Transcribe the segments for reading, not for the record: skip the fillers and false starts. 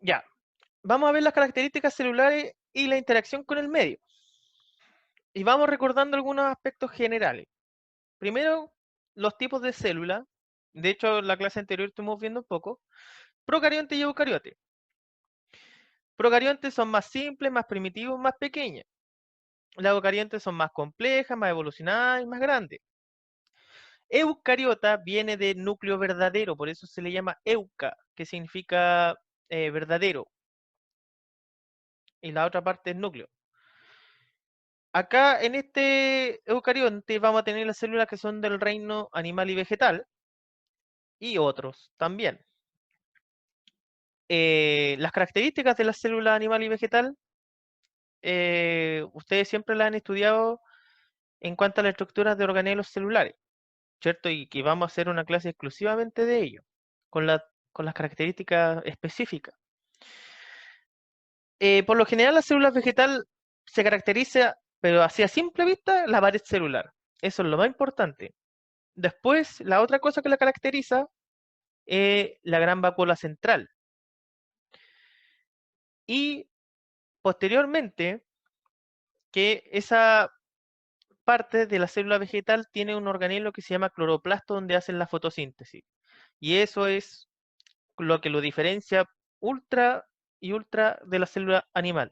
Ya, vamos a ver las características celulares y la interacción con el medio. Y vamos recordando algunos aspectos generales. Primero, los tipos de célula. De hecho, en la clase anterior estuvimos viendo un poco. Procarionte y eucariote. Procariontes son más simples, más primitivos, más pequeñas. Las eucariontes son más complejas, más evolucionadas y más grandes. Eucariota viene de núcleo verdadero, por eso se le llama euca, que significa verdadero. Y la otra parte es núcleo. Acá en este eucarionte vamos a tener las células que son del reino animal y vegetal y otros también. Las características de la célula animal y vegetal, ustedes siempre las han estudiado en cuanto a la estructura de organelos celulares, ¿cierto? Y que vamos a hacer una clase exclusivamente de ello, con, con las características específicas. Por lo general, la célula vegetal se caracteriza, pero así a simple vista, la pared celular. Eso es lo más importante. Después, la otra cosa que la caracteriza es la gran vacuola central. Y posteriormente, que esa parte de la célula vegetal tiene un organelo que se llama cloroplasto donde hacen la fotosíntesis. Y eso es lo que lo diferencia ultra y ultra de la célula animal.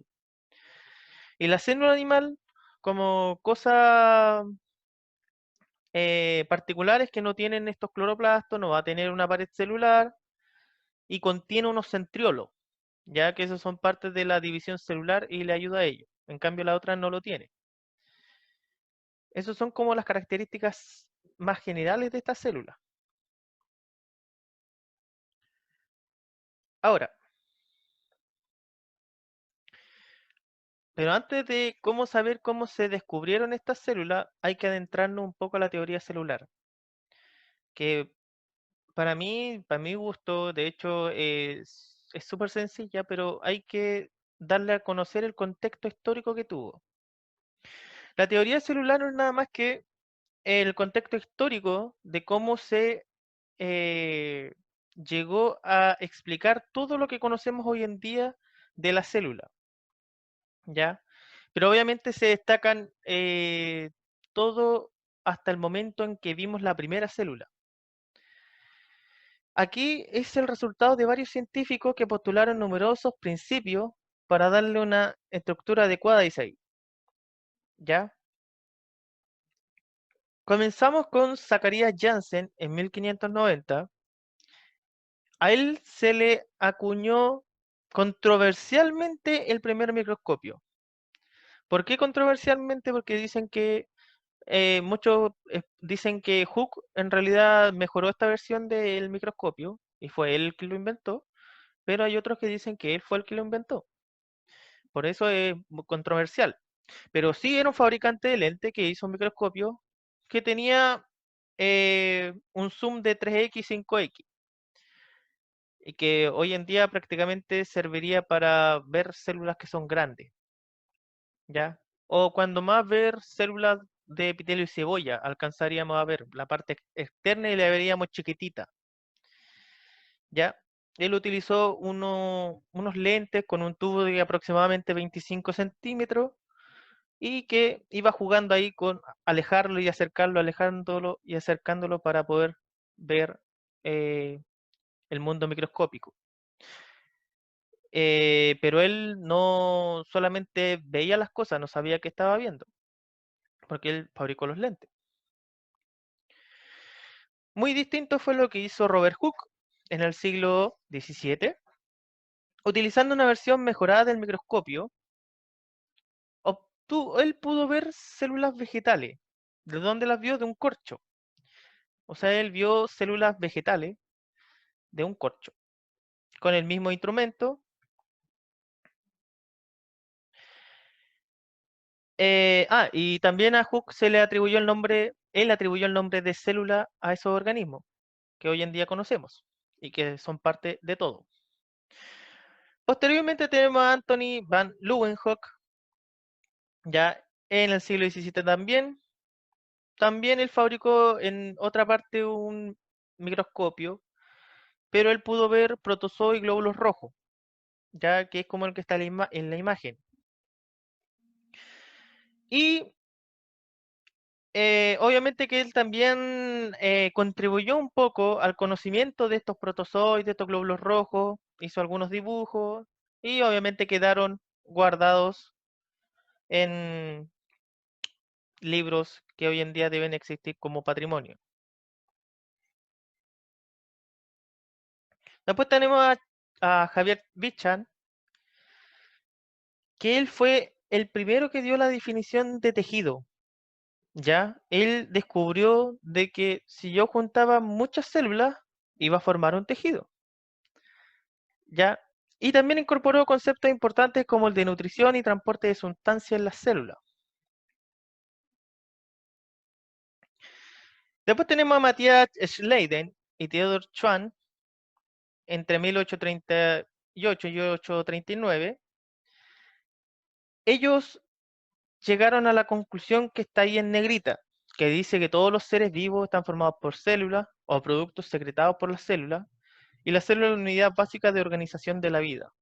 Y la célula animal, como cosa particular, es que no tienen estos cloroplastos, no va a tener una pared celular y contiene unos centriolos, ya que esos son partes de la división celular y le ayuda a ello. En cambio, la otra no lo tiene. Esas son como las características más generales de esta célula. Ahora, pero antes de cómo saber cómo se descubrieron estas células, hay que adentrarnos un poco a la teoría celular, que para mí, para mi gusto, de hecho, es súper sencilla, pero hay que darle a conocer el contexto histórico que tuvo. La teoría celular no es nada más que el contexto histórico de cómo se eh, llegó a explicar todo lo que conocemos hoy en día de la célula, ¿ya? Pero obviamente se destacan todo hasta el momento en que vimos la primera célula. Aquí es el resultado de varios científicos que postularon numerosos principios para darle una estructura adecuada a Isaí, ¿ya? Comenzamos con Zacharias Janssen en 1590. A él se le acuñó controversialmente el primer microscopio. ¿Por qué controversialmente? Porque dicen que muchos dicen que Hooke en realidad mejoró esta versión del microscopio y fue él el que lo inventó, pero hay otros que dicen que él fue el que lo inventó. Por eso es muy controversial. Pero sí era un fabricante de lente que hizo un microscopio que tenía un zoom de 3x, 5x y que hoy en día prácticamente serviría para ver células que son grandes, ¿ya? O cuando más ver células de epitelio y cebolla, alcanzaríamos a ver la parte externa y la veríamos chiquitita, ¿ya? Él utilizó unos lentes con un tubo de aproximadamente 25 centímetros y que iba jugando ahí con alejarlo y acercarlo, alejándolo y acercándolo para poder ver eh, el mundo microscópico. Pero él no solamente veía las cosas, no sabía qué estaba viendo, porque él fabricó los lentes. Muy distinto fue lo que hizo Robert Hooke en el siglo XVII. Utilizando una versión mejorada del microscopio, él pudo ver células vegetales. ¿De dónde las vio? De un corcho. O sea, él vio células vegetales de un corcho. Con el mismo instrumento. Y también a Hooke se le atribuyó el nombre, él atribuyó el nombre de célula a esos organismos que hoy en día conocemos y que son parte de todo. Posteriormente tenemos a Anthony van Leeuwenhoek, ya en el siglo XVII también. También él fabricó en otra parte un microscopio, pero él pudo ver protozoos y glóbulos rojos. ya que es como el que está en la imagen. Y obviamente que él también contribuyó un poco al conocimiento de estos protozoides, de estos glóbulos rojos, hizo algunos dibujos y obviamente quedaron guardados en libros que hoy en día deben existir como patrimonio. Después tenemos a Javier Bichan, que él fue el primero que dio la definición de tejido. ¿Ya? Él descubrió de que si yo juntaba muchas células, iba a formar un tejido. ¿Ya? Y también incorporó conceptos importantes como el de nutrición y transporte de sustancias en las células. Después tenemos a Matthias Schleiden y Theodor Schwann entre 1838 y 1839. Ellos llegaron a la conclusión que está ahí en negrita, que dice que todos los seres vivos están formados por células o productos secretados por las células, y la célula es la unidad básica de organización de la vida.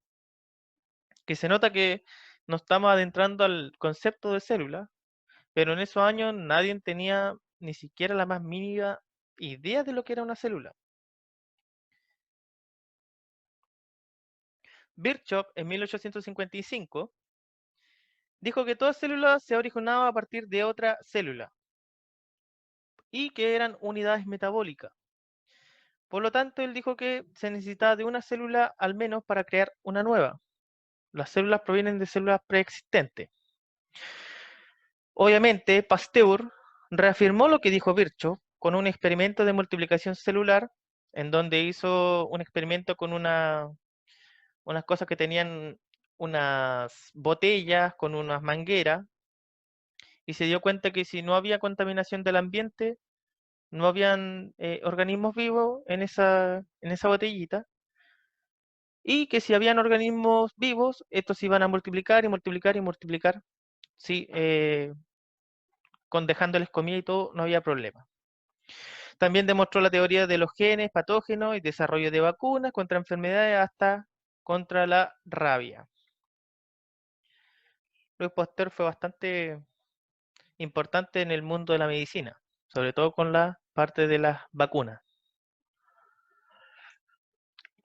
Que se nota que nos estamos adentrando al concepto de célula, pero en esos años nadie tenía ni siquiera la más mínima idea de lo que era una célula. Virchow, en 1855, dijo que toda célula se originaba a partir de otra célula y que eran unidades metabólicas. Por lo tanto, él dijo que se necesitaba de una célula al menos para crear una nueva. Las células provienen de células preexistentes. Obviamente, Pasteur reafirmó lo que dijo Virchow con un experimento de multiplicación celular, en donde hizo un experimento con unas cosas que tenían unas botellas con unas mangueras, y se dio cuenta que si no había contaminación del ambiente, no habían organismos vivos en esa botellita, y que si habían organismos vivos, estos iban a multiplicar y multiplicar y multiplicar, sí, con dejándoles comida y todo, no había problema. También demostró la teoría de los genes patógenos y desarrollo de vacunas contra enfermedades hasta contra la rabia. Luis Pasteur fue bastante importante en el mundo de la medicina, sobre todo con la parte de las vacunas.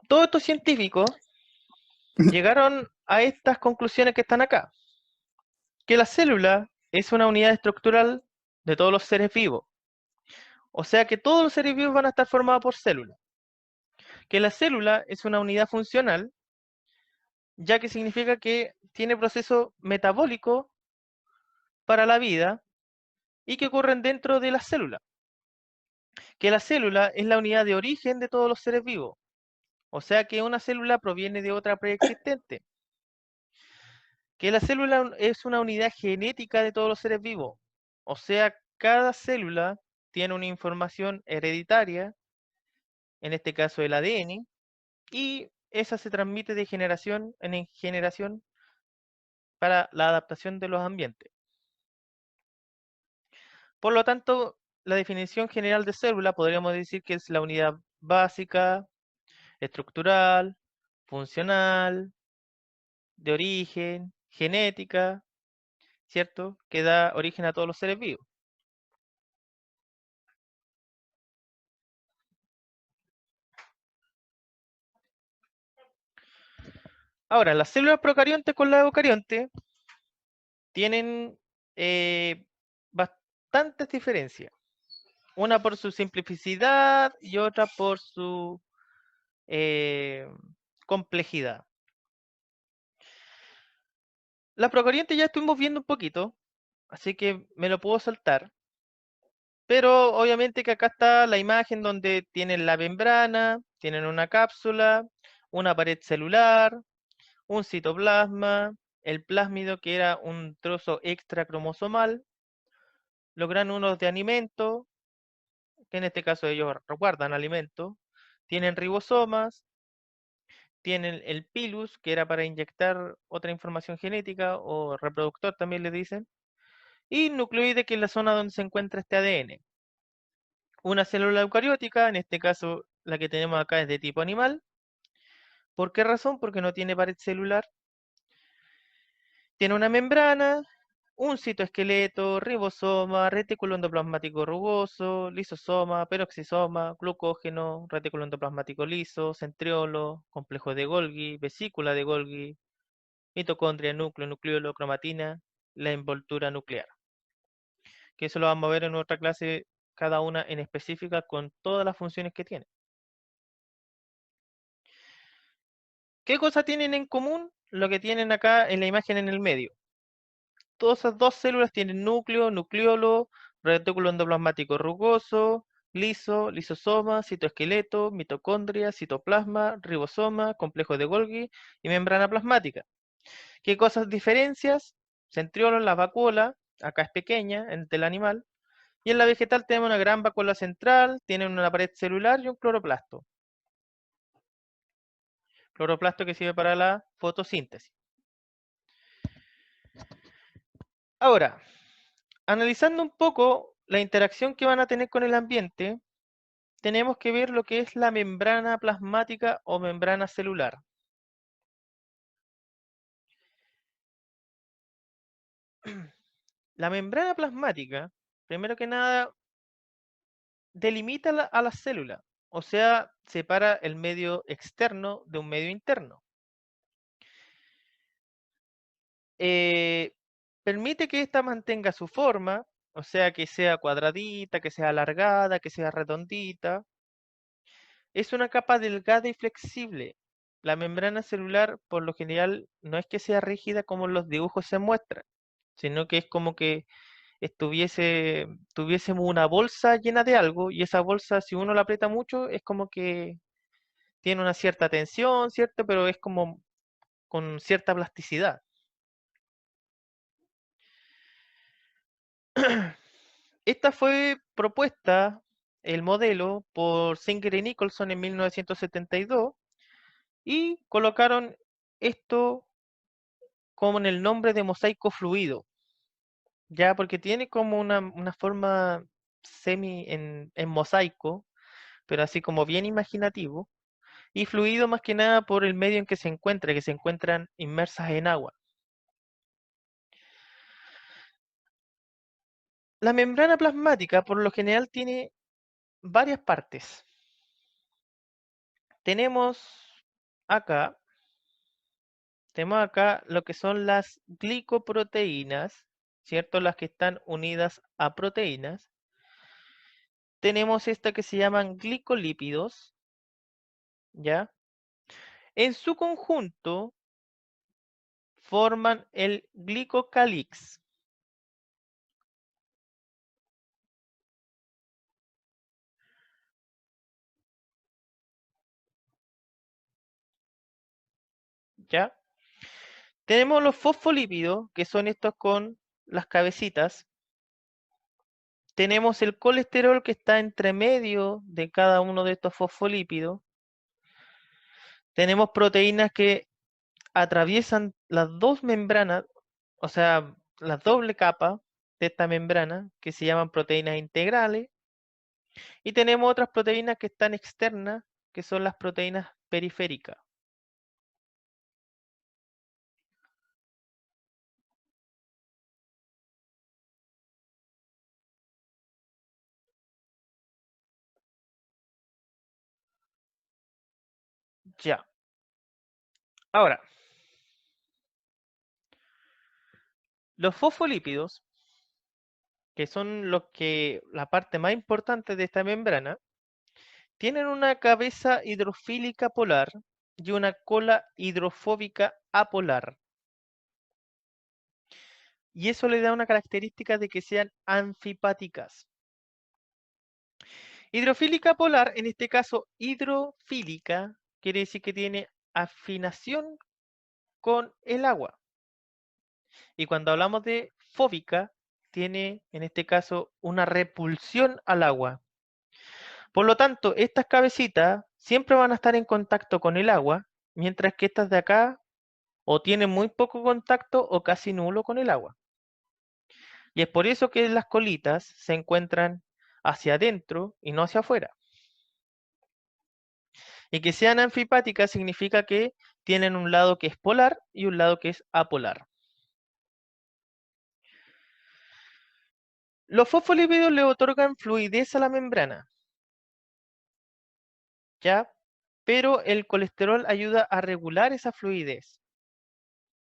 Todos estos científicos llegaron a estas conclusiones que están acá, que la célula es una unidad estructural de todos los seres vivos, o sea que todos los seres vivos van a estar formados por células, que la célula es una unidad funcional, ya que significa que tiene procesos metabólicos para la vida y que ocurren dentro de la célula, que la célula es la unidad de origen de todos los seres vivos, o sea que una célula proviene de otra preexistente, que la célula es una unidad genética de todos los seres vivos, o sea, cada célula tiene una información hereditaria, en este caso el ADN, y esa se transmite de generación en generación para la adaptación de los ambientes. Por lo tanto, la definición general de célula podríamos decir que es la unidad básica, estructural, funcional, de origen, genética, ¿cierto? Que da origen a todos los seres vivos. Ahora, las células procariontes con las eucariontes tienen bastantes diferencias. Una por su simplicidad y otra por su eh, complejidad. Las procariontes ya estuvimos viendo un poquito, así que me lo puedo saltar. Pero obviamente que acá está la imagen donde tienen la membrana, tienen una cápsula, una pared celular, un citoplasma, el plásmido que era un trozo extra cromosomal, los gránulos de alimento, que en este caso ellos guardan alimento, tienen ribosomas, tienen el pilus, que era para inyectar otra información genética o reproductor también le dicen, y nucleoide, que es la zona donde se encuentra este ADN. Una célula eucariótica, en este caso la que tenemos acá es de tipo animal, ¿Por qué razón? Porque no tiene pared celular. Tiene una membrana, un citoesqueleto, ribosoma, retículo endoplasmático rugoso, lisosoma, peroxisoma, glucógeno, retículo endoplasmático liso, centriolo, complejo de Golgi, vesícula de Golgi, mitocondria, núcleo, nucleolo, cromatina, la envoltura nuclear. Que eso lo vamos a ver en otra clase, cada una en específica con todas las funciones que tiene. ¿Qué cosas tienen en común? Lo que tienen acá en la imagen en el medio. Todas esas dos células tienen núcleo, nucleolo, retículo endoplasmático rugoso, liso, lisosoma, citoesqueleto, mitocondria, citoplasma, ribosoma, complejo de Golgi y membrana plasmática. ¿Qué cosas diferencias? Centriolo en la vacuola, acá es pequeña, en del animal, y en la vegetal tenemos una gran vacuola central, tienen una pared celular y un cloroplasto. Cloroplasto que sirve para la fotosíntesis. Ahora, analizando un poco la interacción que van a tener con el ambiente, tenemos que ver lo que es la membrana plasmática o membrana celular. La membrana plasmática, primero que nada, delimita a la célula, o sea, separa el medio externo de un medio interno. Eh, Permite que ésta mantenga su forma, o sea, que sea cuadradita, que sea alargada, que sea redondita. Es una capa delgada y flexible. La membrana celular, por lo general, no es que sea rígida como en los dibujos se muestra, sino que es como que tuviésemos una bolsa llena de algo y esa bolsa, si uno la aprieta mucho, es como que tiene una cierta tensión, ¿cierto? Pero es como con cierta plasticidad. Esta fue propuesta, el modelo, por Singer y Nicholson en 1972 y colocaron esto como en el nombre de mosaico fluido, ya porque tiene como una forma semi en mosaico, pero así como bien imaginativo, y fluido más que nada por el medio en que se encuentra, que se encuentran inmersas en agua. La membrana plasmática por lo general tiene varias partes. Tenemos acá, tenemos acá lo que son las glicoproteínas, ¿cierto? Las que están unidas a proteínas. Tenemos esta que se llaman glicolípidos, ¿ya? En su conjunto forman el glicocálix, ¿ya? Tenemos los fosfolípidos, que son estos con las cabecitas. Tenemos el colesterol que está entre medio de cada uno de estos fosfolípidos. Tenemos proteínas que atraviesan las dos membranas, o sea, la doble capa de esta membrana, que se llaman proteínas integrales. Y tenemos otras proteínas que están externas, que son las proteínas periféricas. Ya. Ahora, los fosfolípidos, que son la parte más importante de esta membrana, tienen una cabeza hidrofílica polar y una cola hidrofóbica apolar. Y eso le da una característica de que sean anfipáticas. Hidrofílica polar, en este caso hidrofílica, quiere decir que tiene afinación con el agua. Y cuando hablamos de fóbica, tiene en este caso una repulsión al agua. Por lo tanto, estas cabecitas siempre van a estar en contacto con el agua, mientras que estas de acá o tienen muy poco contacto o casi nulo con el agua. Y es por eso que las colitas se encuentran hacia adentro y no hacia afuera. Y que sean anfipáticas significa que tienen un lado que es polar y un lado que es apolar. Los fosfolípidos le otorgan fluidez a la membrana, ¿ya? Pero el colesterol ayuda a regular esa fluidez.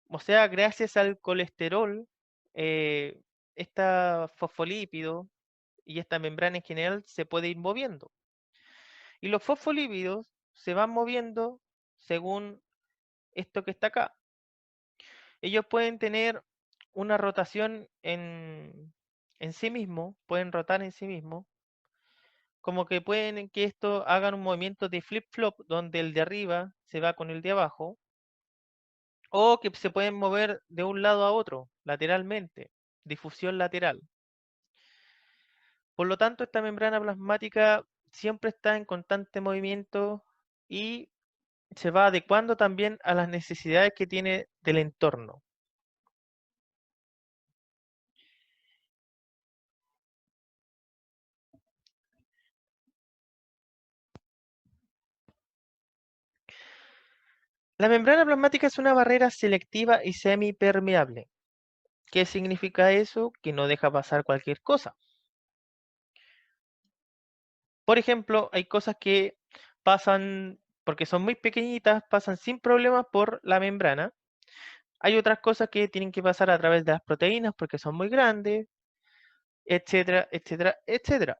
O sea, gracias al colesterol, eh, esta fosfolípido y esta membrana en general se puede ir moviendo. Y los fosfolípidos se van moviendo según esto que está acá. Ellos pueden tener una rotación en sí mismo, pueden rotar en sí mismo, como que pueden que esto hagan un movimiento de flip-flop donde el de arriba se va con el de abajo, o que se pueden mover de un lado a otro, lateralmente, difusión lateral. Por lo tanto, esta membrana plasmática siempre está en constante movimiento y se va adecuando también a las necesidades que tiene del entorno. La membrana plasmática es una barrera selectiva y semipermeable. ¿Qué significa eso? Que no deja pasar cualquier cosa. Por ejemplo, hay cosas que pasan, porque son muy pequeñitas, pasan sin problemas por la membrana. Hay otras cosas que tienen que pasar a través de las proteínas porque son muy grandes, etcétera, etcétera, etcétera.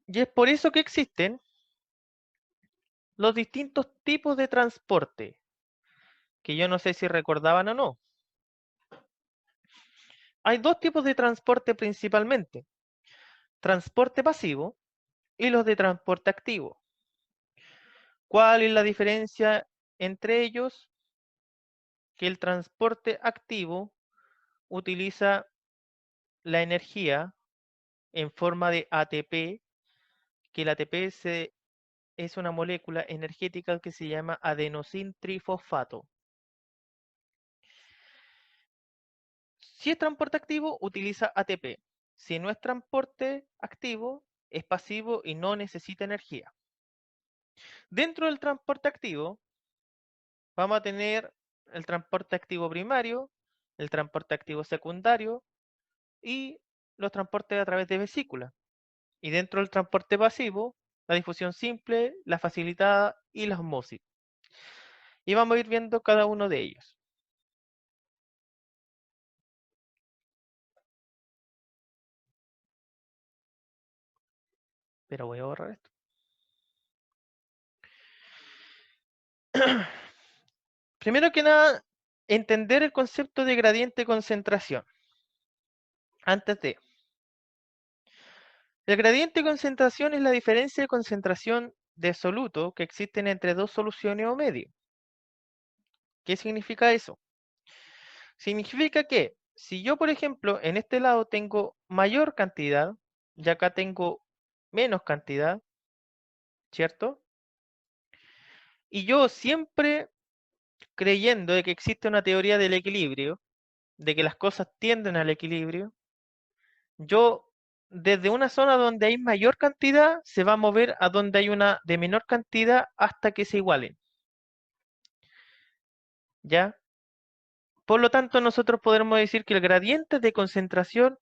Y es por eso que existen los distintos tipos de transporte, que yo no sé si recordaban o no. Hay dos tipos de transporte principalmente, transporte pasivo y los de transporte activo. ¿Cuál es la diferencia entre ellos? Que el transporte activo utiliza la energía en forma de ATP, que el ATP es una molécula energética que se llama adenosín trifosfato. Si es transporte activo, utiliza ATP. Si no es transporte activo, es pasivo y no necesita energía. Dentro del transporte activo, vamos a tener el transporte activo primario, el transporte activo secundario y los transportes a través de vesícula. Y dentro del transporte pasivo, la difusión simple, la facilitada y la osmosis. Y vamos a ir viendo cada uno de ellos. Pero voy a borrar esto. Primero que nada, entender el concepto de gradiente de concentración. Antes de, el gradiente de concentración es la diferencia de concentración de soluto que existen entre dos soluciones o medio. ¿Qué significa eso? Significa que si yo, por ejemplo, en este lado tengo mayor cantidad y acá tengo menos cantidad, ¿cierto? Y yo siempre creyendo de que existe una teoría del equilibrio, de que las cosas tienden al equilibrio, yo desde una zona donde hay mayor cantidad se va a mover a donde hay una de menor cantidad hasta que se igualen, ¿ya? Por lo tanto, nosotros podremos decir que el gradiente de concentración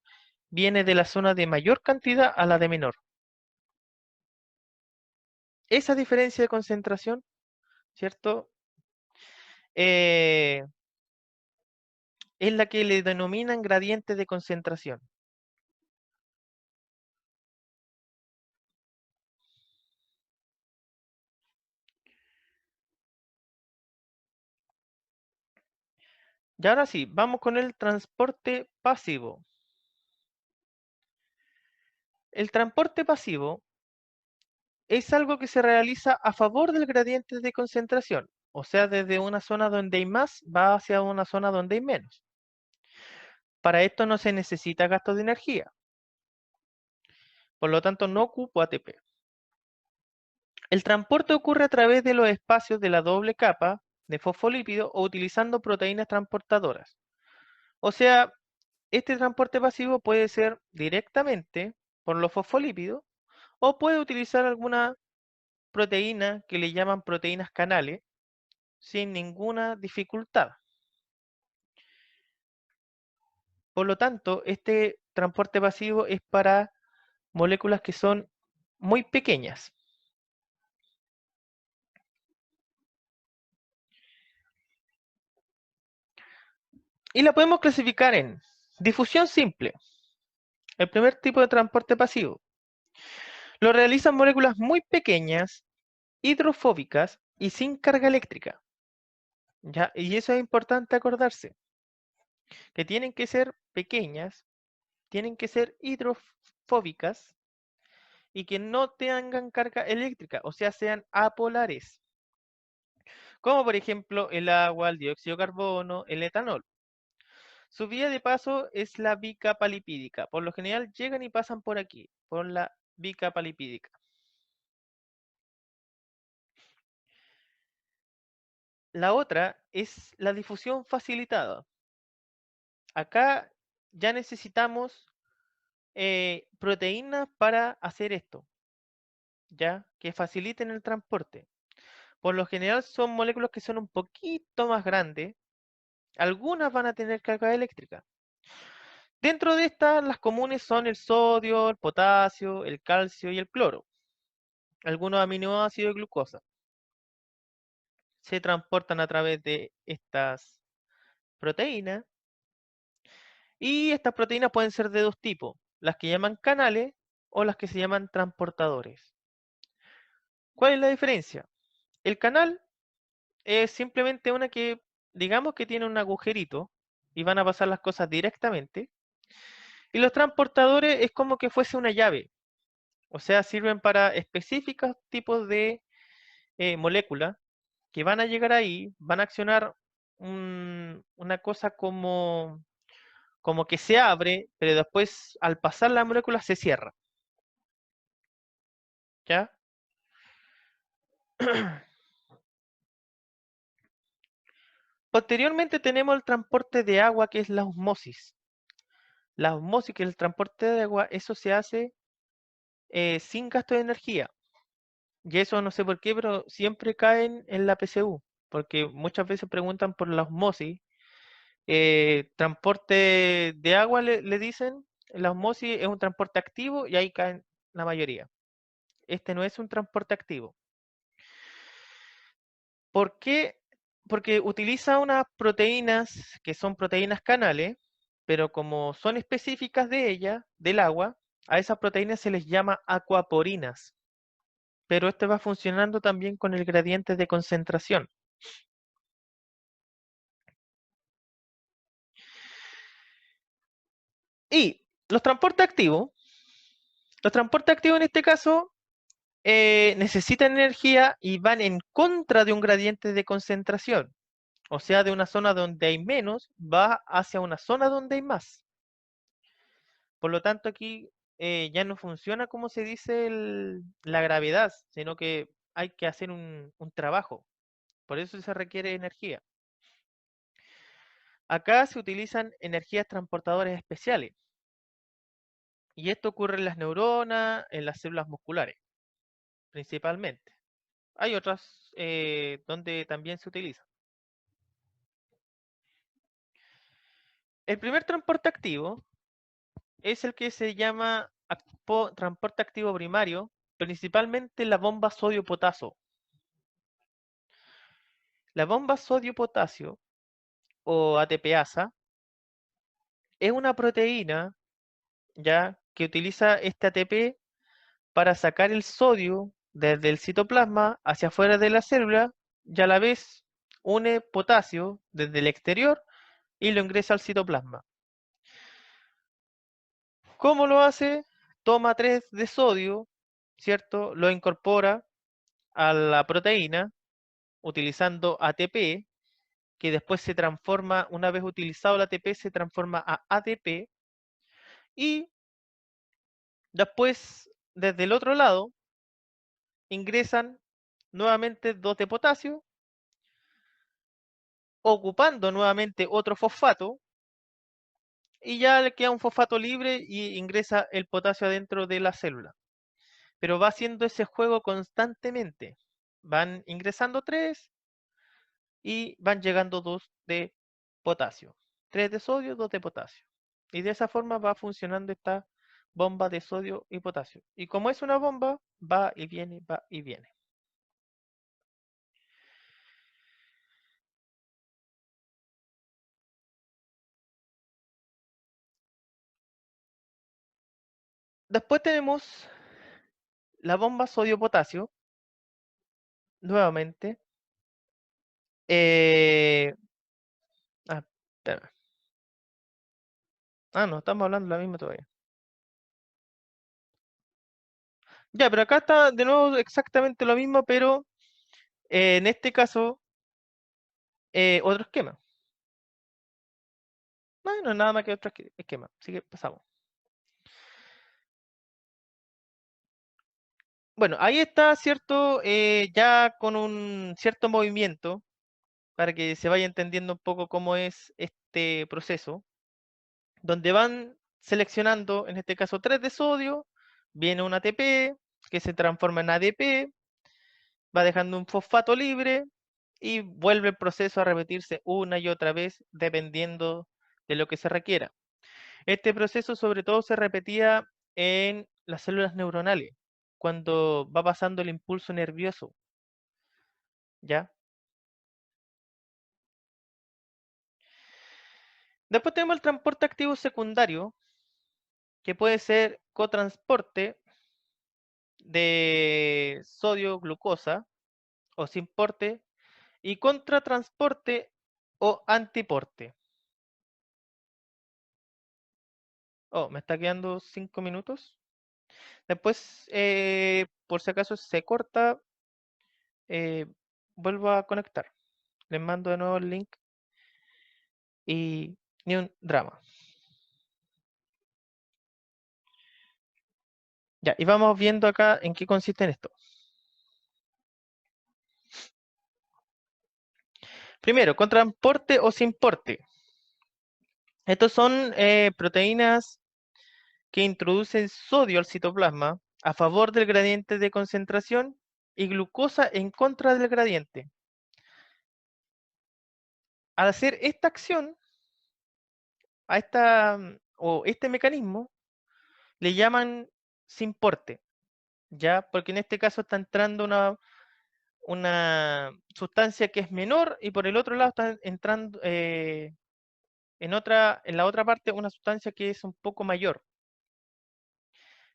viene de la zona de mayor cantidad a la de menor. Esa diferencia de concentración, ¿cierto? Eh, es la que le denominan gradiente de concentración. Y ahora sí, vamos con el transporte pasivo. El transporte pasivo es algo que se realiza a favor del gradiente de concentración, o sea, desde una zona donde hay más va hacia una zona donde hay menos. Para esto no se necesita gasto de energía, por lo tanto no ocupo ATP. El transporte ocurre a través de los espacios de la doble capa de fosfolípido o utilizando proteínas transportadoras. O sea, este transporte pasivo puede ser directamente por los fosfolípidos o puede utilizar alguna proteínas que le llaman proteínas canales sin ninguna dificultad. Por lo tanto, este transporte pasivo es para moléculas que son muy pequeñas. Y la podemos clasificar en difusión simple, el primer tipo de transporte pasivo. Lo realizan moléculas muy pequeñas, hidrofóbicas y sin carga eléctrica. ¿Ya? Y eso es importante acordarse, que tienen que ser pequeñas, tienen que ser hidrofóbicas y que no tengan carga eléctrica, o sea, sean apolares. Como por ejemplo el agua, el dióxido de carbono, el etanol. Su vía de paso es la bicapa lipídica. Por lo general llegan y pasan por aquí, por la bicapa lipídica. La otra es la difusión facilitada. Acá ya necesitamos proteínas para hacer esto, ya que faciliten el transporte. Por lo general son moléculas que son un poquito más grandes. Algunas van a tener carga eléctrica. Dentro de estas, las comunes son el sodio, el potasio, el calcio y el cloro. Algunos aminoácidos y glucosa. Se transportan a través de estas proteínas. Y estas proteínas pueden ser de dos tipos, las que llaman canales o las que se llaman transportadores. ¿Cuál es la diferencia? El canal es simplemente una que, digamos que tiene un agujerito y van a pasar las cosas directamente. Y los transportadores es como que fuese una llave. O sea, sirven para específicos tipos de moléculas que van a llegar ahí, van a accionar una cosa como que se abre, pero después al pasar la molécula se cierra. ¿Ya? Posteriormente tenemos el transporte de agua, que es la osmosis. La osmosis, que es el transporte de agua, eso se hace sin gasto de energía. Y eso no sé por qué, pero siempre caen en la PSU, porque muchas veces preguntan por la osmosis. Transporte de agua le dicen, la osmosis es un transporte activo y ahí caen la mayoría. Este no es un transporte activo. ¿Por qué? Porque utiliza unas proteínas que son proteínas canales, pero como son específicas de ella, del agua, a esas proteínas se les llama acuaporinas. Pero este va funcionando también con el gradiente de concentración. Y los transportes activos en este caso necesitan energía y van en contra de un gradiente de concentración. O sea, de una zona donde hay menos, va hacia una zona donde hay más. Por lo tanto, aquí ya no funciona como se dice la gravedad, sino que hay que hacer un trabajo. Por eso se requiere energía. Acá se utilizan energías transportadoras especiales. Y esto ocurre en las neuronas, en las células musculares, principalmente. Hay otras donde también se utiliza. El primer transporte activo es el que se llama transporte activo primario, principalmente la bomba sodio-potasio. La bomba sodio-potasio o ATPasa es una proteína ya que utiliza este ATP para sacar el sodio desde el citoplasma hacia afuera de la célula y a la vez une potasio desde el exterior y lo ingresa al citoplasma. ¿Cómo lo hace? Toma 3 de sodio, ¿cierto? Lo incorpora a la proteína utilizando ATP, que después se transforma, una vez utilizado el ATP, se transforma a ADP y después desde el otro lado ingresan nuevamente 2 de potasio, ocupando nuevamente otro fosfato y ya le queda un fosfato libre y ingresa el potasio adentro de la célula. pero va haciendo ese juego constantemente. Van ingresando 3 y van llegando 2 de potasio. 3 de sodio, 2 de potasio. Y de esa forma va funcionando esta bomba de sodio y potasio. Y como es una bomba, va y viene, va y viene. Después tenemos la bomba sodio-potasio, nuevamente. Eh, espérame. No, estamos hablando de la misma todavía. Ya, pero acá está de nuevo exactamente lo mismo, pero en este caso, otro esquema. No es nada más que otro esquema. Así que pasamos. Bueno, ahí está, ¿cierto? Ya con un cierto movimiento, para que se vaya entendiendo un poco cómo es este proceso, donde van seleccionando, en este caso 3 de sodio, viene un ATP, que se transforma en ADP, va dejando un fosfato libre y vuelve el proceso a repetirse una y otra vez dependiendo de lo que se requiera. Este proceso sobre todo se repetía en las células neuronales, cuando va pasando el impulso nervioso, ¿ya? Después tenemos el transporte activo secundario, que puede ser cotransporte de sodio-glucosa o sin porte y contratransporte o antiporte. Oh, me está quedando 5 minutos. Después, por si acaso se corta, eh, vuelvo a conectar. Les mando de nuevo el link y ni un drama. Ya, y vamos viendo acá en qué consiste en esto. Primero, con transporte o sin porte. Estos son proteínas que introducen sodio al citoplasma a favor del gradiente de concentración y glucosa en contra del gradiente. Al hacer esta acción, a este mecanismo, le llaman sin porte, ¿ya? Porque en este caso está entrando una sustancia que es menor y por el otro lado está entrando en la otra parte una sustancia que es un poco mayor.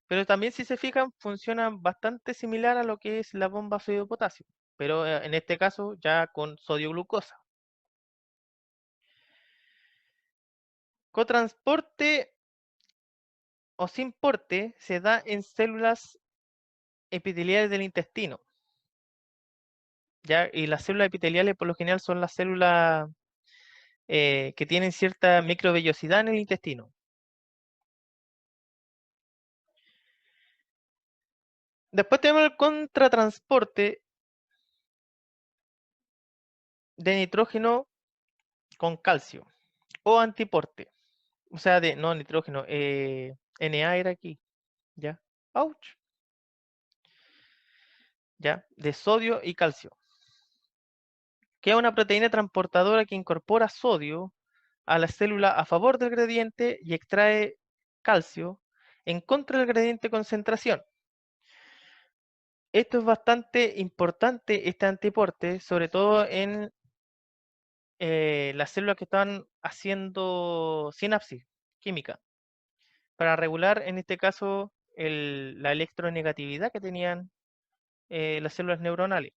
Pero también si se fijan funciona bastante similar a lo que es la bomba sodio-potasio, pero en este caso ya con sodio-glucosa. Cotransporte o sin porte se da en células epiteliales del intestino, ¿ya? Y las células epiteliales por lo general son las células que tienen cierta microvellosidad en el intestino. Después tenemos el contratransporte de nitrógeno con calcio o antiporte. O sea, no nitrógeno, Na era aquí, ¿ya? Ouch, ¿ya? De sodio y calcio, que es una proteína transportadora que incorpora sodio a la célula a favor del gradiente y extrae calcio en contra del gradiente de concentración. Esto es bastante importante, este antiporte, sobre todo en las células que están haciendo sinapsis química, para regular en este caso la electronegatividad que tenían las células neuronales.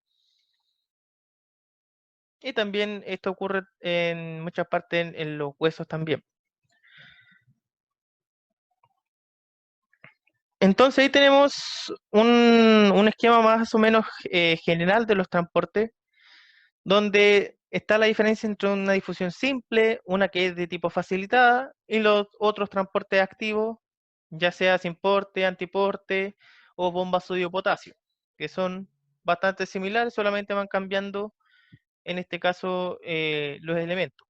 Y también esto ocurre en muchas partes en los huesos también. Entonces ahí tenemos un esquema más o menos general de los transportes, donde está la diferencia entre una difusión simple, una que es de tipo facilitada, y los otros transportes activos, ya sea sin porte, antiporte o bomba sodio-potasio, que son bastante similares, solamente van cambiando, en este caso, los elementos.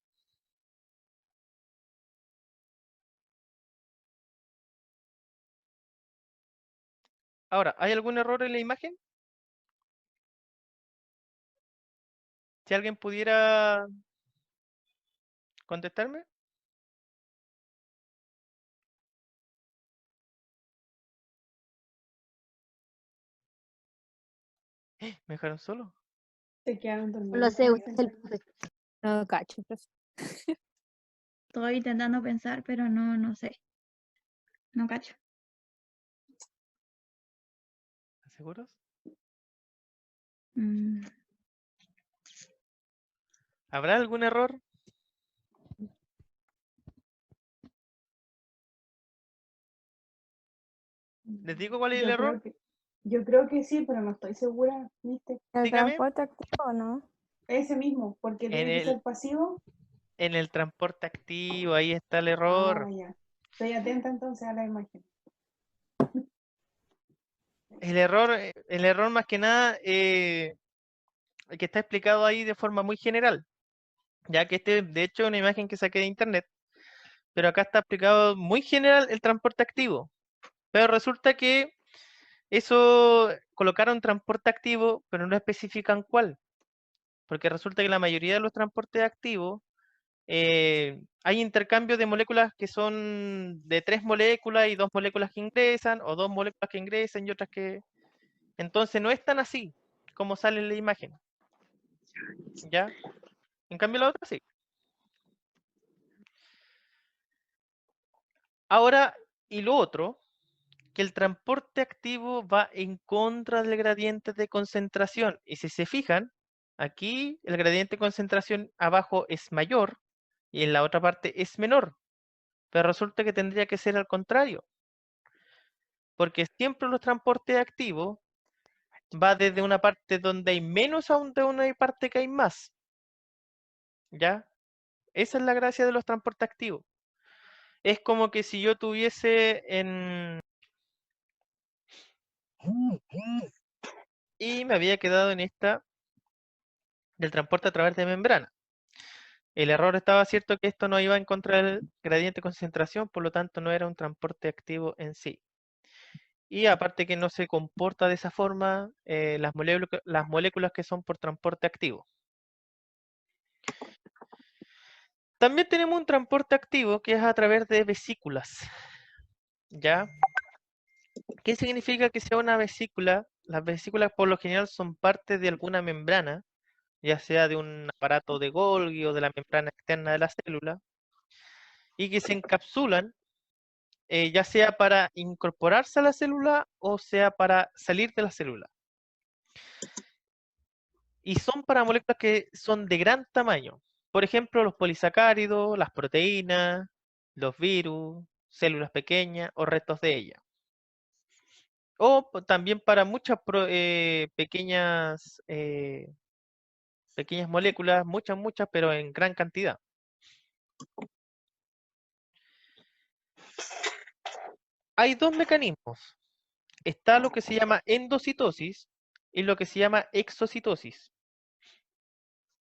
Ahora, ¿hay algún error en la imagen? Si alguien pudiera contestarme. ¿Me dejaron solo? Se quedaron No dormidos. lo sé, usted es el profe. No cacho, profe. Estoy intentando pensar, pero no sé. No cacho. ¿Están seguros? Mm, ¿Habrá algún error? ¿Les digo cuál es el error? Yo creo que sí, pero no estoy segura, ¿viste? ¿El Dígame. transporte activo o no? Ese mismo, porque En tiene que el, ser pasivo. en el transporte activo, ahí está el Ah, error. ya. Estoy atenta entonces a la imagen. El error más que nada que está explicado ahí de forma muy general, ya que de hecho, es una imagen que saqué de internet, pero acá está explicado muy general el transporte activo. Pero resulta que eso colocaron transporte activo, pero no especifican cuál, porque resulta que la mayoría de los transportes activos hay intercambios de moléculas que son de 3 moléculas y 2 moléculas que ingresan, o 2 moléculas que ingresan y otras que... Entonces no es tan así como sale en la imagen, ¿ya? En cambio la otra sí. Ahora, y lo otro, que el transporte activo va en contra del gradiente de concentración. Y si se fijan, aquí el gradiente de concentración abajo es mayor y en la otra parte es menor. Pero resulta que tendría que ser al contrario, porque siempre los transportes activos va desde una parte donde hay menos a una parte que hay más. ¿Ya? Esa es la gracia de los transportes activos. Es como que si yo tuviese en... Y me había quedado en esta del transporte a través de membrana. El error estaba cierto que esto no iba en contra del gradiente de concentración, por lo tanto no era un transporte activo en sí. Y aparte que no se comporta de esa forma las moléculas que son por transporte activo. También tenemos un transporte activo que es a través de vesículas. ¿Ya? ¿Qué significa que sea una vesícula? Las vesículas por lo general son parte de alguna membrana, ya sea de un aparato de Golgi o de la membrana externa de la célula, y que se encapsulan, ya sea para incorporarse a la célula o sea para salir de la célula. Y son para moléculas que son de gran tamaño. Por ejemplo, los polisacáridos, las proteínas, los virus, células pequeñas o restos de ellas. O también para muchas pequeñas moléculas, muchas, pero en gran cantidad. Hay dos mecanismos. Está lo que se llama endocitosis y lo que se llama exocitosis.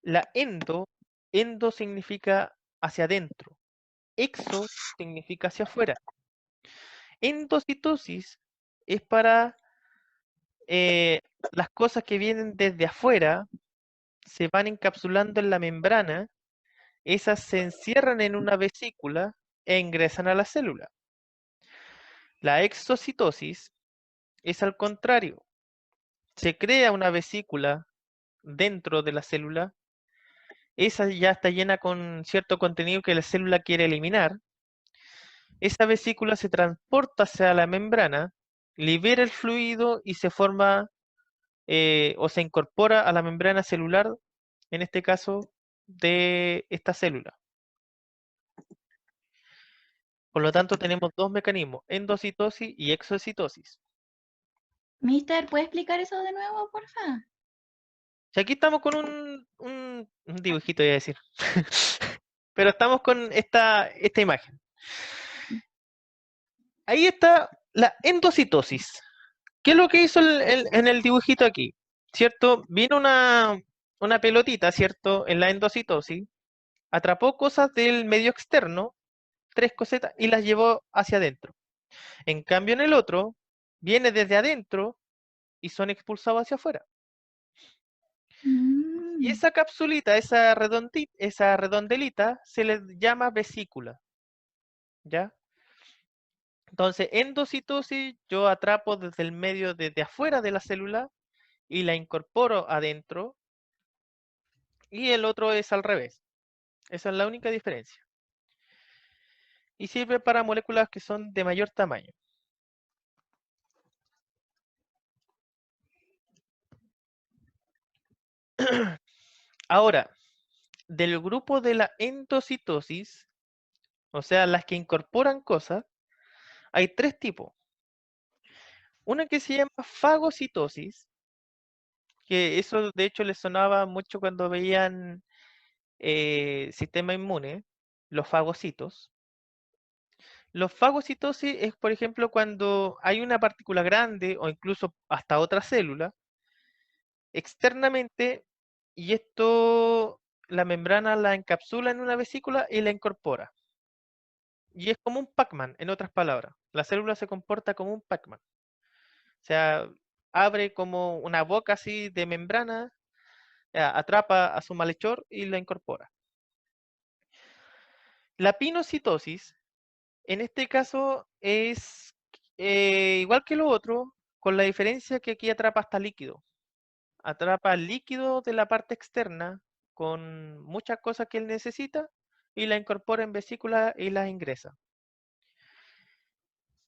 La endo significa hacia adentro, exo significa hacia afuera. Endocitosis es para las cosas que vienen desde afuera, se van encapsulando en la membrana, esas se encierran en una vesícula e ingresan a la célula. La exocitosis es al contrario, se crea una vesícula dentro de la célula, esa ya está llena con cierto contenido que la célula quiere eliminar, esa vesícula se transporta hacia la membrana, libera el fluido y se forma o se incorpora a la membrana celular, en este caso de esta célula. Por lo tanto, tenemos dos mecanismos, endocitosis y exocitosis. Mister, ¿puede explicar eso de nuevo, porfa? Si aquí estamos con un dibujito, iba a decir. Pero estamos con esta imagen. Ahí está la endocitosis. ¿Qué es lo que hizo en el dibujito aquí? ¿Cierto? Vino una pelotita, ¿cierto? En la endocitosis, atrapó cosas del medio externo, 3 cosetas, y las llevó hacia adentro. En cambio, en el otro, viene desde adentro y son expulsados hacia afuera. Y Mm, esa capsulita, esa redondelita, se le llama vesícula. ¿Ya? Entonces, endocitosis yo atrapo desde el medio, desde afuera de la célula y la incorporo adentro. Y el otro es al revés. Esa es la única diferencia. Y sirve para moléculas que son de mayor tamaño. Ahora, del grupo de la endocitosis, o sea, las que incorporan cosas, hay tres tipos. Una que se llama fagocitosis, que eso de hecho les sonaba mucho cuando veían sistema inmune, los fagocitos. Los fagocitosis es, por ejemplo, cuando hay una partícula grande o incluso hasta otra célula externamente y esto la membrana la encapsula en una vesícula y la incorpora. Y es como un Pac-Man, en otras palabras. La célula se comporta como un Pac-Man. O sea, abre como una boca así de membrana, atrapa a su malhechor y la incorpora. La pinocitosis, en este caso, es igual que lo otro, con la diferencia que aquí atrapa hasta líquido. Atrapa líquido de la parte externa con muchas cosas que él necesita y la incorpora en vesícula y las ingresa.